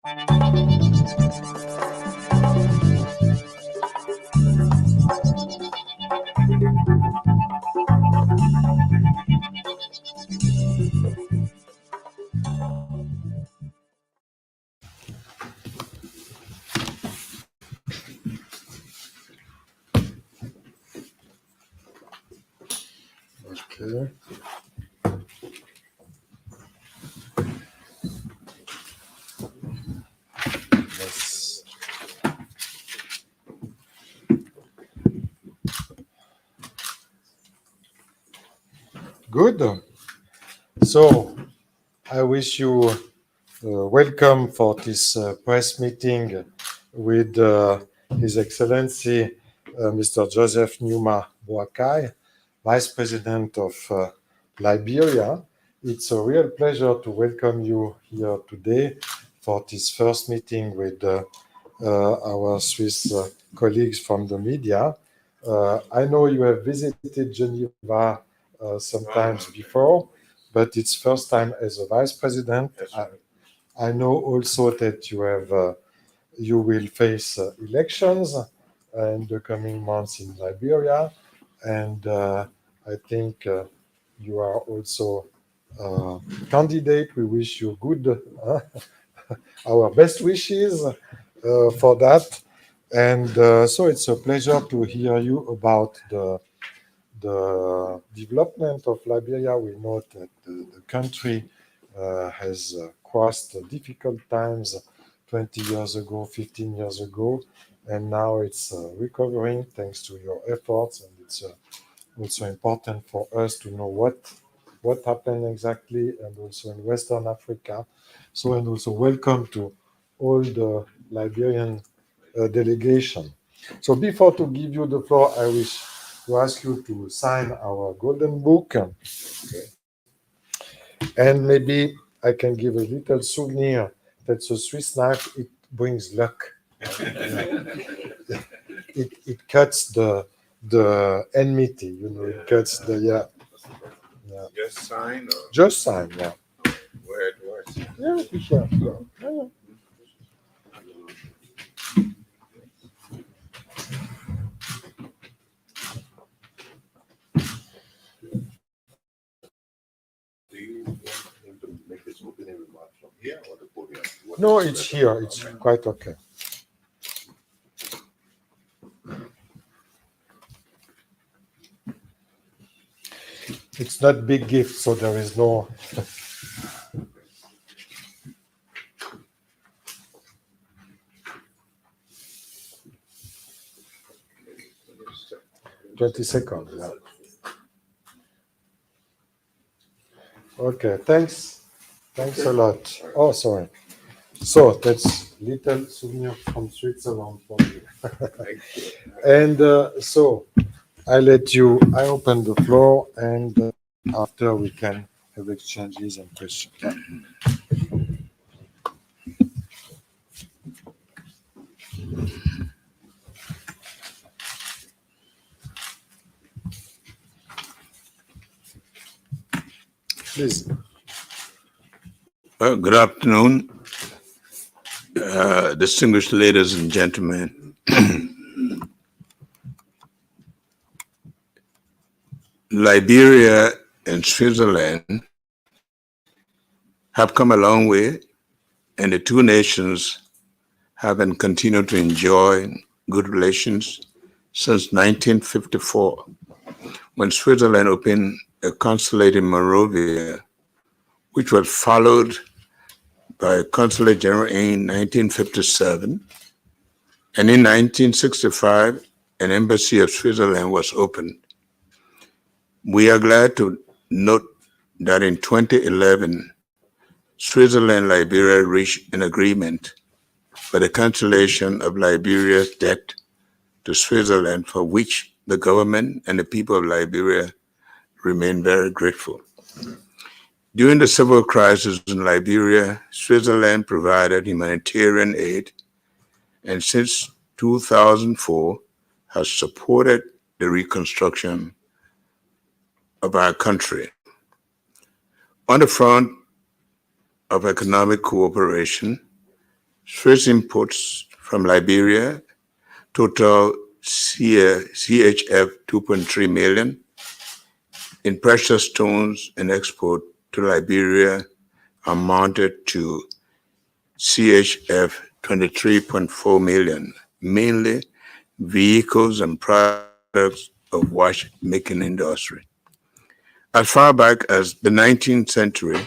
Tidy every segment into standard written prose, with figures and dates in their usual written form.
Okay. Yes. Good. So I wish you welcome for this press meeting with His Excellency Mr. Joseph Numa Boakai, Vice President of Liberia. It's a real pleasure to welcome you here today for this first meeting with our Swiss colleagues from the media. I know you have visited Geneva sometimes before, but it's first time as a Vice President. I know also that you will face elections in the coming months in Liberia, and I think you are also a candidate. We wish you good, our best wishes for that. And so it's a pleasure to hear you about the development of Liberia. We know that the country has crossed difficult times 20 years ago, 15 years ago, and now it's recovering thanks to your efforts. And it's also important for us to know what happened exactly, and also in Western Africa. So, and also welcome to all the Liberian delegation. So before to give you the floor, I wish to ask you to sign our golden book. And maybe I can give a little souvenir. That's a Swiss knife. It brings luck. It cuts the enmity, it cuts the, yeah. Just sign or Just sign, yeah. where it was. Yeah, sure. Yeah. Do you want him to make his opening remarks from here or the podium? No, it's here. It's quite okay. It's not big gift, so there is no. $20. Yeah. Okay, thanks. Thanks a lot. Oh, sorry. So that's little souvenir from Switzerland for you. And so I open the floor, and after we can have exchanges and questions. Please. Good afternoon, distinguished ladies and gentlemen. Liberia and Switzerland have come a long way, and the two nations have and continue to enjoy good relations since 1954, when Switzerland opened a consulate in Monrovia, which was followed by a consulate general in 1957. And in 1965, an embassy of Switzerland was opened. We are glad to note that in 2011, Switzerland and Liberia reached an agreement for the cancellation of Liberia's debt to Switzerland, for which the government and the people of Liberia remain very grateful. During the civil crisis in Liberia, Switzerland provided humanitarian aid, and since 2004 has supported the reconstruction of our country. On the front of economic cooperation, Swiss imports from Liberia total CHF 2.3 million. In precious stones and export to Liberia amounted to CHF 23.4 million, mainly vehicles and products of watchmaking industry. As far back as the 19th century,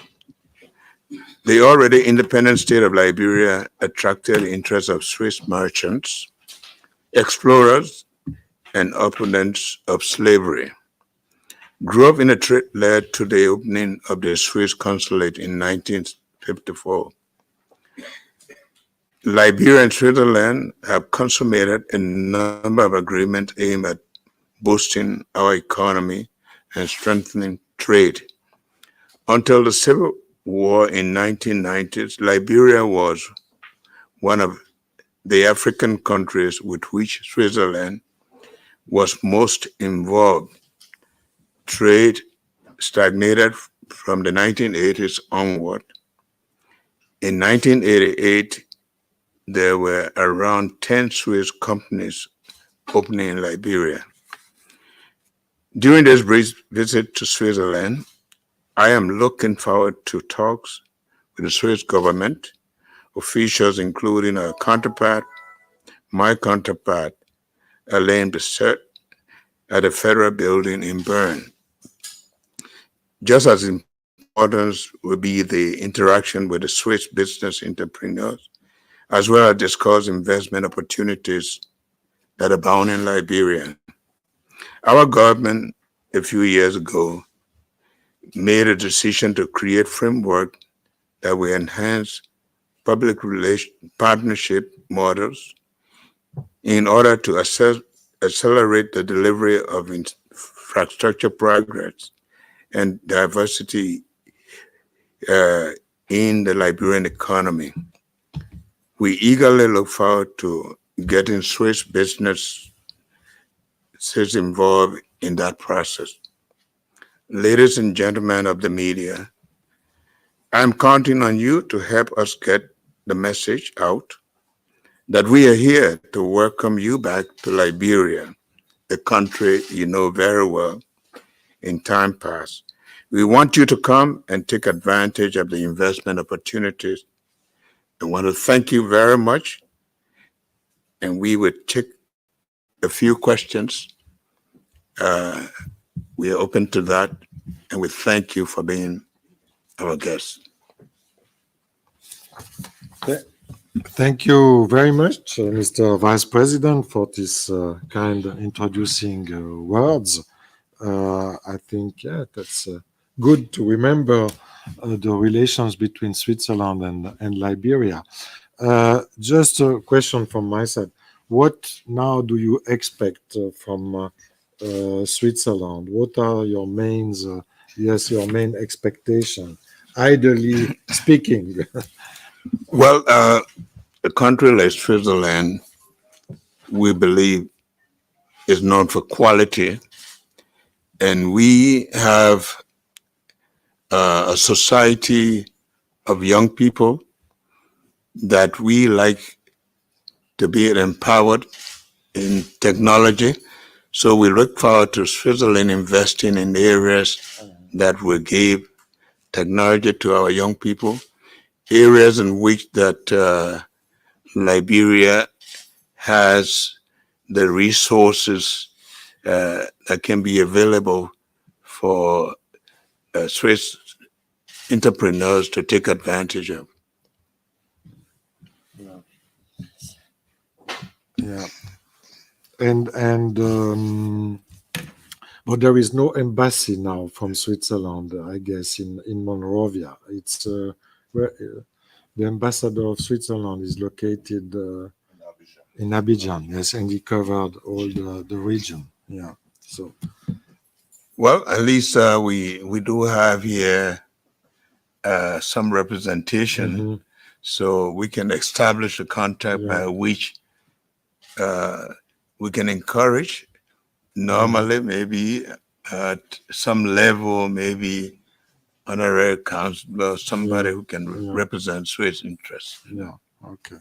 the already independent state of Liberia attracted the interest of Swiss merchants, explorers, and opponents of slavery. Growth in the trade led to the opening of the Swiss consulate in 1954. Liberia and Switzerland have consummated a number of agreements aimed at boosting our economy and strengthening trade. Until the Civil War in 1990s, Liberia was one of the African countries with which Switzerland was most involved. Trade stagnated from the 1980s onward. In 1988, there were around 10 Swiss companies opening in Liberia. During this brief visit to Switzerland, I am looking forward to talks with the Swiss government, officials including my counterpart, Alain Bisset, at the Federal Building in Bern. Just as important will be the interaction with the Swiss business entrepreneurs, as well as discuss investment opportunities that abound in Liberia. Our government, a few years ago, made a decision to create framework that will enhance public relation partnership models in order to accelerate the delivery of infrastructure progress and diversity in the Liberian economy. We eagerly look forward to getting Swiss businesses involved in that process. Ladies and gentlemen of the media, I'm counting on you to help us get the message out that we are here to welcome you back to Liberia, the country you know very well in time past. We want you to come and take advantage of the investment opportunities. I want to thank you very much, and we would take a few questions. We are open to that, and we thank you for being our guest. Thank you very much, Mr. Vice President, for this kind introducing words. I think, that's good to remember the relations between Switzerland and Liberia. Just a question from my side. What now do you expect from Switzerland? What are your your main expectation, ideally speaking? Well, a country like Switzerland, we believe, is known for quality, and we have a society of young people that we like to be empowered in technology. So we look forward to Switzerland investing in areas that will give technology to our young people, areas in which that Liberia has the resources that can be available for Swiss entrepreneurs to take advantage of. Yeah. But there is no embassy now from Switzerland, I guess, in Monrovia. It's where the ambassador of Switzerland is located in Abidjan. Yes, and he covered all the region. Yeah. So. Well, at least we do have here some representation, so we can establish a contact by which we can encourage. Normally, maybe at some level, maybe honorary counselor, somebody who can represent Swiss interests. Yeah. Okay.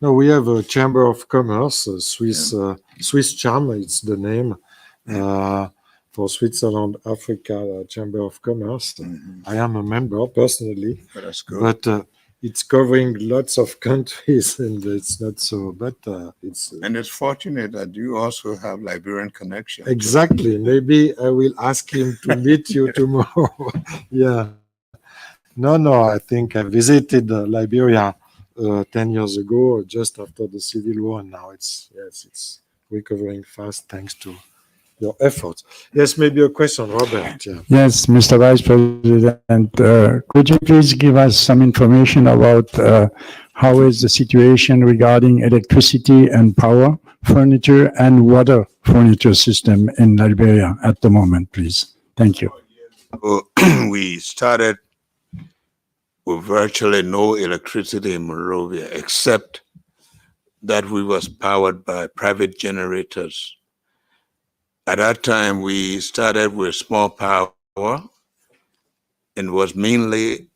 No, we have a Chamber of Commerce, Swiss Cham, it's the name, for Switzerland, Africa, Chamber of Commerce. I am a member personally, That's good. but it's covering lots of countries, and it's not so. But it's And it's fortunate that you also have Liberian connection. exactly. Maybe I will ask him to meet you tomorrow. Yeah. No. I think I visited Liberia 10 years ago, just after the civil war, and now it's recovering fast thanks to your efforts. Yes, maybe a question, Robert. Yeah. Yes, Mr. Vice President, could you please give us some information about how is the situation regarding electricity and power, furniture and water furniture system in Liberia at the moment, please? Thank you. Well, we started with virtually no electricity in Monrovia, except that we was powered by private generators. At that time, we started with small power and was mainly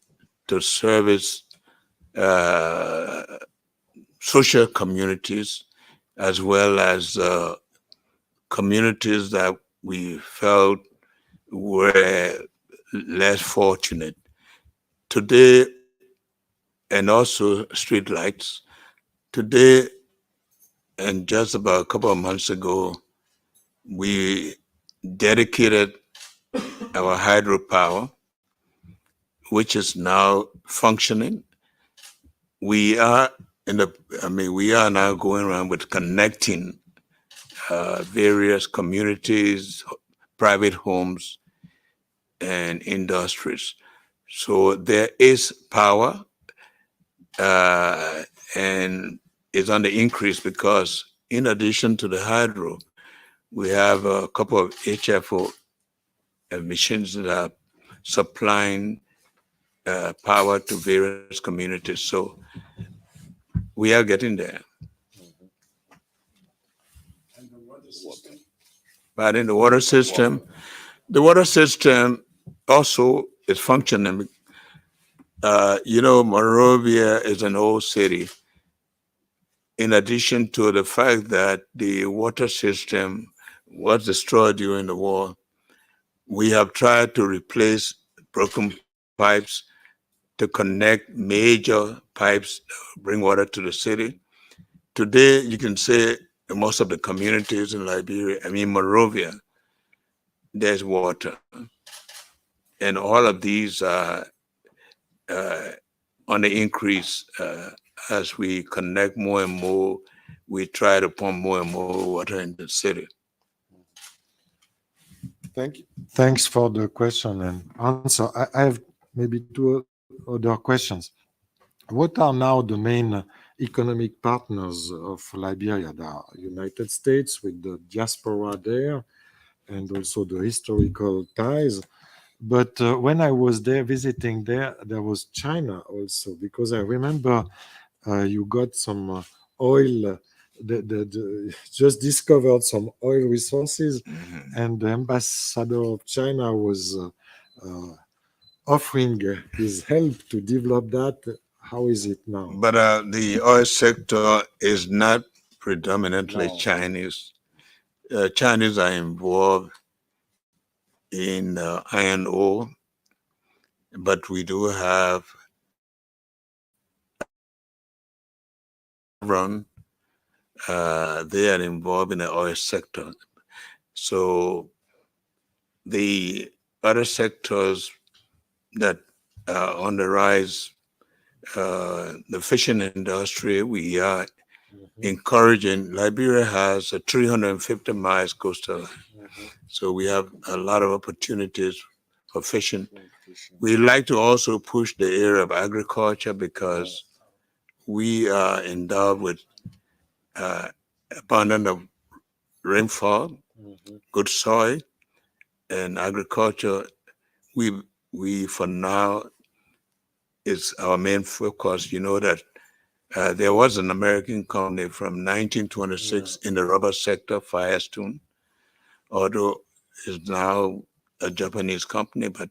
to service social communities as well as communities that we felt were less fortunate. Today, and also streetlights. Today, and just about a couple of months ago, we dedicated our hydropower, which is now functioning. We are we are now going around with connecting various communities, private homes, and industries. So there is power, and it's on the increase because in addition to the hydro, we have a couple of HFO machines that are supplying power to various communities. So we are getting there. But in the water system also is functioning. Monrovia is an old city. In addition to the fact that the water system was destroyed during the war, we have tried to replace broken pipes to connect major pipes that bring water to the city. Today, you can say in most of the communities in Monrovia, there's water. And all of these are on the increase as we connect more and more. We try to pump more and more water in the city. Thank you. Thanks for the question and answer. I have maybe two other questions. What are now the main economic partners of Liberia? The United States with the diaspora there and also the historical ties. But when I was there visiting there was China also, because I remember you got some oil, just discovered some oil resources, and the ambassador of China was offering his help to develop that. How is it now? But the oil sector is not predominantly No. Chinese. Chinese are involved in iron ore, but we do have Chevron. They are involved in the oil sector. So the other sectors that are on the rise, the fishing industry, we are encouraging. Liberia has a 350 miles coastal line. So we have a lot of opportunities for fishing. We like to also push the area of agriculture because we are endowed with abundance of rainfall, good soil, and agriculture. We for now is our main focus. You know that there was an American company from 1926 in the rubber sector, Firestone, although it's now a Japanese company, but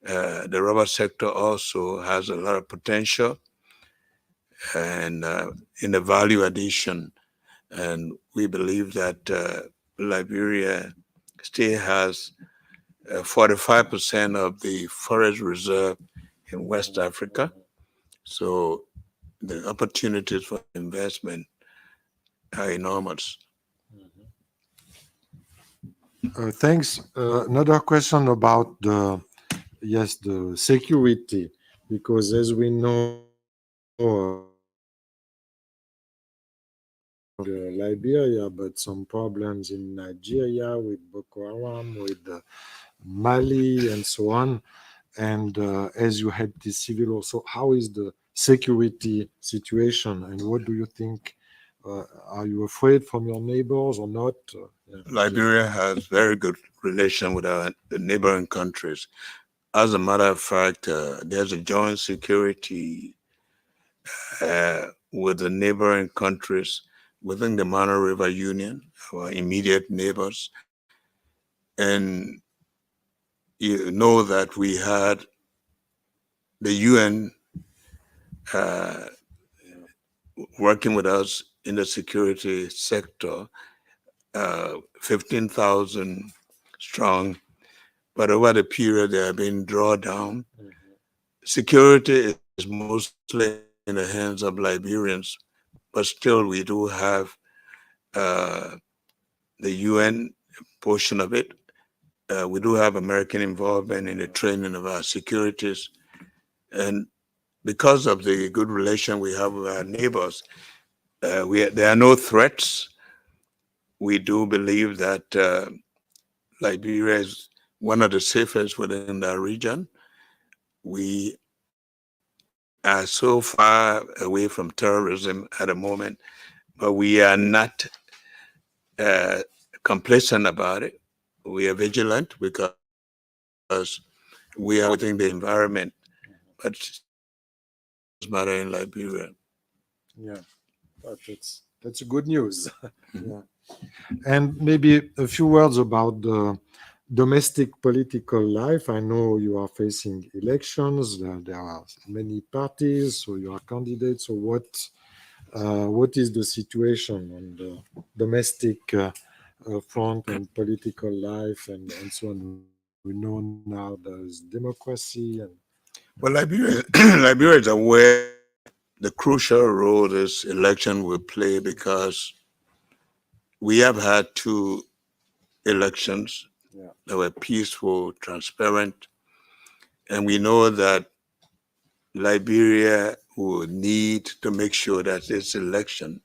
the rubber sector also has a lot of potential. and in the value addition. And we believe that Liberia still has 45% of the forest reserve in West Africa. So the opportunities for investment are enormous. Thanks. Another question about the security, because as we know, Liberia, but some problems in Nigeria with Boko Haram, with Mali, and so on. And as you had this civil war, so how is the security situation, and what do you think? Are you afraid from your neighbors or not? Liberia has very good relation with the neighboring countries. As a matter of fact, there's a joint security with the neighboring countries within the Mano River Union, our immediate neighbors. And you know that we had the UN working with us in the security sector, 15,000 strong, but over the period they have been drawn down. Security is mostly in the hands of Liberians, but still we do have the UN portion of it. We do have American involvement in the training of our securities. And because of the good relation we have with our neighbors, there are no threats. We do believe that Liberia is one of the safest within the region. We are so far away from terrorism at the moment, but we are not complacent about it. We are vigilant because we are within the environment, but it's matter in Liberia. Yeah, but that's good news. Yeah. And maybe a few words about the domestic political life. I know you are facing elections. There are many parties, so you are candidates. So what is the situation on the domestic front and political life and so on? We know now there's democracy and Well, Liberia is aware the crucial role this election will play because we have had two elections that were peaceful, transparent, and we know that Liberia will need to make sure that this election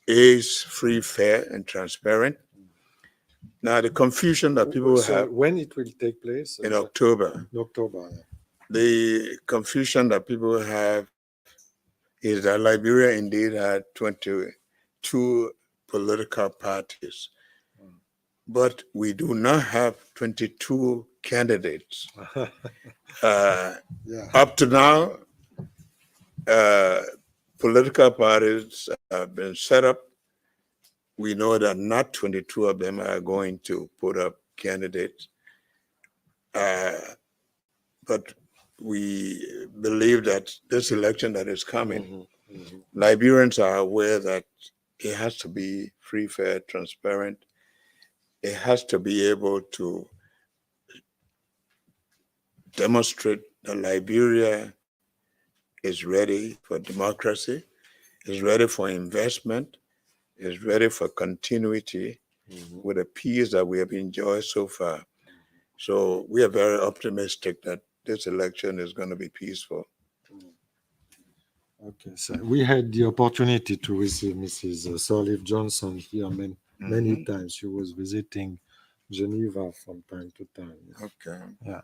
is free, fair, and transparent. Now, the confusion that people have when it will take place in October, yeah. the confusion that people have is that Liberia indeed had 22 political parties, but we do not have 22 candidates. Up to now, political parties have been set up. We know that not 22 of them are going to put up candidates, but we believe that this election that is coming, Liberians are aware that it has to be free, fair, transparent. It has to be able to demonstrate that Liberia is ready for democracy, is ready for investment, is ready for continuity with the peace that we have enjoyed so far. So we are very optimistic that this election is going to be peaceful. Okay, so we had the opportunity to receive Mrs. Sirleaf Johnson here many times. She was visiting Geneva from time to time. Okay. Yeah.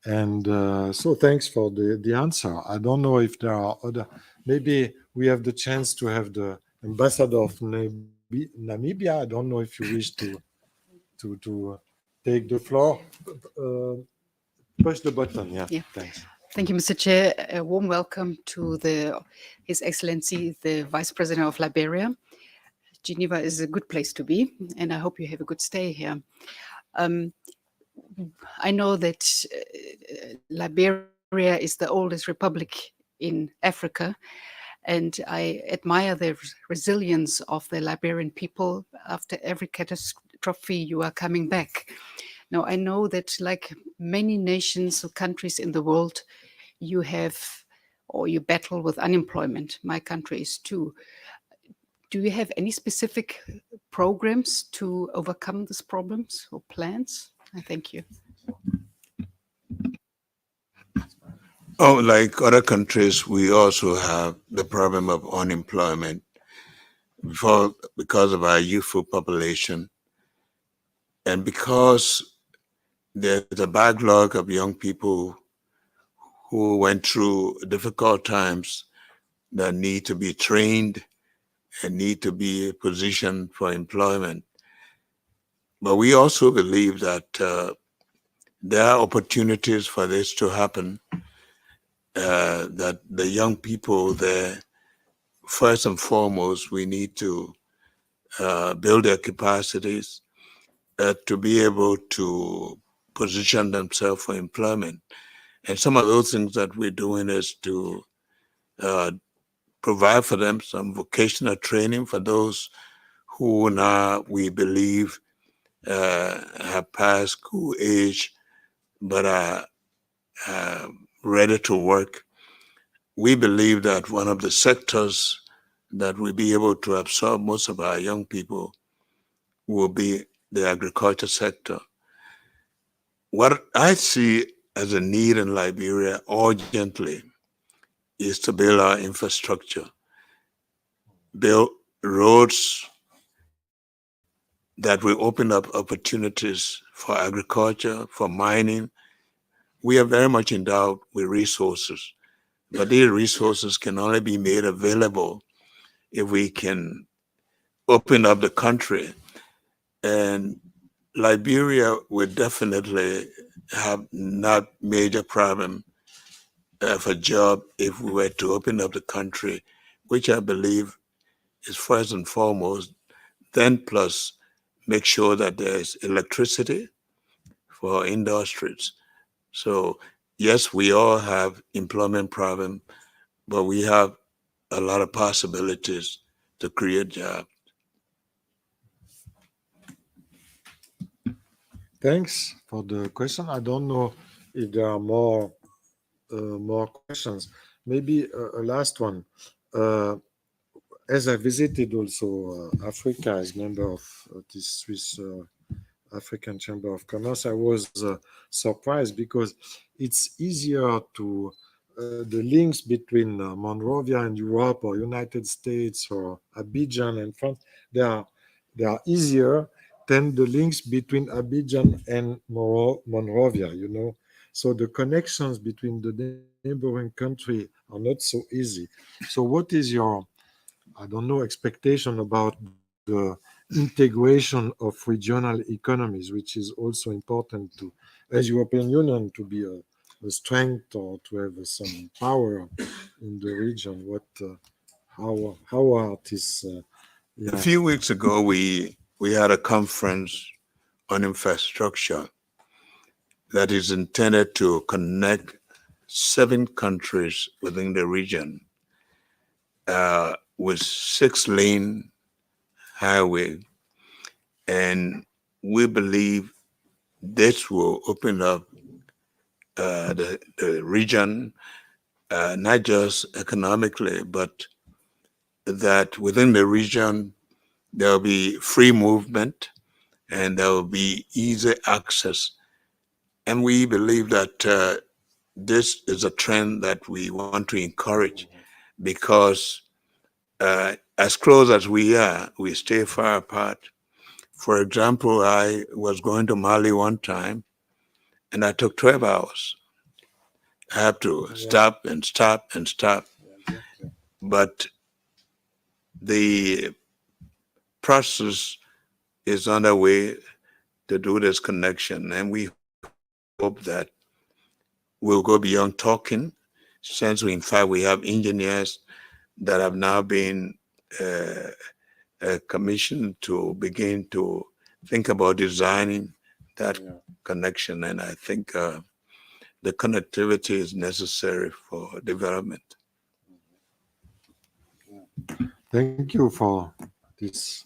And so thanks for the answer. I don't know if there are other, maybe we have the chance to have the ambassador of Namibia. I don't know if you wish to take the floor. Push the button. Yeah. Thanks. Thank you, Mr. Chair. A warm welcome to His Excellency, the Vice President of Liberia. Geneva is a good place to be, and I hope you have a good stay here. I know that Liberia is the oldest republic in Africa. And I admire the resilience of the Liberian people. After every catastrophe, you are coming back. Now, I know that like many nations or countries in the world, you have or you battle with unemployment. My country is too. Do you have any specific programs to overcome these problems or plans? I thank you. Oh, like other countries, we also have the problem of unemployment because of our youthful population and because there's a backlog of young people who went through difficult times that need to be trained and need to be positioned for employment. But we also believe that there are opportunities for this to happen, that the young people there, first and foremost, we need to build their capacities to be able to position themselves for employment. And some of those things that we're doing is to provide for them some vocational training for those who now we believe have passed school age but are ready to work. We believe that one of the sectors that will be able to absorb most of our young people will be the agriculture sector. What I see as a need in Liberia urgently is to build our infrastructure, build roads that will open up opportunities for agriculture, for mining. We are very much endowed with resources, but these resources can only be made available if we can open up the country. And Liberia would definitely have not major problem for job if we were to open up the country, which I believe is first and foremost, then plus make sure that there's electricity for industries. So yes, we all have employment problem, but we have a lot of possibilities to create jobs. Thanks for the question. I don't know if there are more questions. Maybe a last one. As I visited also Africa as member of this Swiss African Chamber of Commerce, I was surprised because it's easier to the links between Monrovia and Europe or United States or Abidjan and France. They are easier than the links between Abidjan and Monrovia. So the connections between the neighboring country are not so easy. So what is your, I don't know, expectation about the integration of regional economies, which is also important to, as European Union, to be a strength or to have some power in the region. How are this? A few weeks ago, we had a conference on infrastructure that is intended to connect 7 countries within the region with 6-lane highway. And we believe this will open up the region, not just economically, but that within the region, there will be free movement and there will be easy access. And we believe that this is a trend that we want to encourage because as close as we are, we stay far apart. For example, I was going to Mali one time and I took 12 hours. I have to stop and stop and stop. But the process is underway to do this connection, and we hope that we'll go beyond talking, since in fact we have engineers that have now been commissioned to begin to think about designing that connection. And I think the connectivity is necessary for development. Thank you for these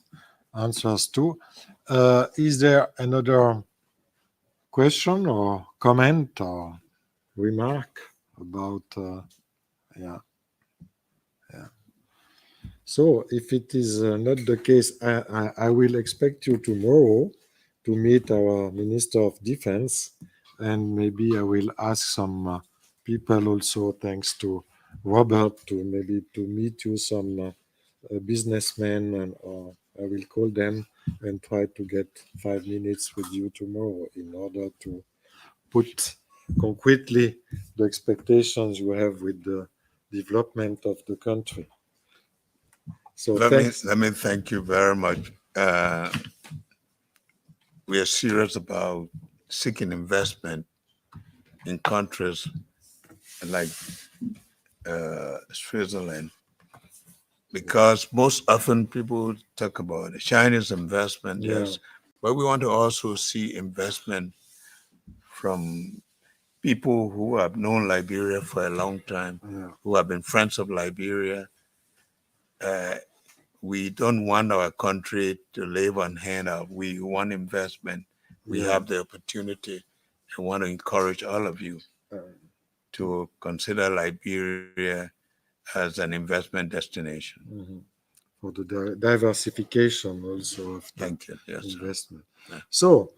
answers too. Is there another question or comment or remark about? Yeah, yeah. So if it is not the case, I will expect you tomorrow to meet our Minister of Defense, and maybe I will ask some people also, thanks to Robert, to maybe to meet you some businessmen, and or I will call them and try to get 5 minutes with you tomorrow in order to put concretely the expectations you have with the development of the country. So thanks. Let me thank you very much. We are serious about seeking investment in countries like Switzerland, because most often people talk about Chinese investment, Yeah. yes, but we want to also see investment from people who have known Liberia for a long time, Yeah. who have been friends of Liberia. We don't want our country to live on handout. We want investment. We Yeah. have the opportunity. I want to encourage all of you to consider Liberia as an investment destination. Mhm. For the diversification also of the Thank you. Yes, sir. investment. Yeah. So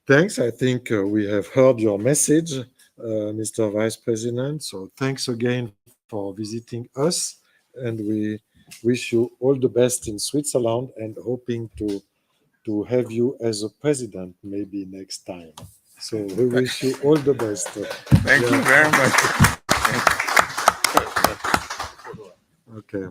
thanks. I think we have heard your message, Mr. Vice President. So thanks again for visiting us, and we wish you all the best in Switzerland, and hoping to have you as a president maybe next time. So we wish you all the best. Thank you very much. Okay.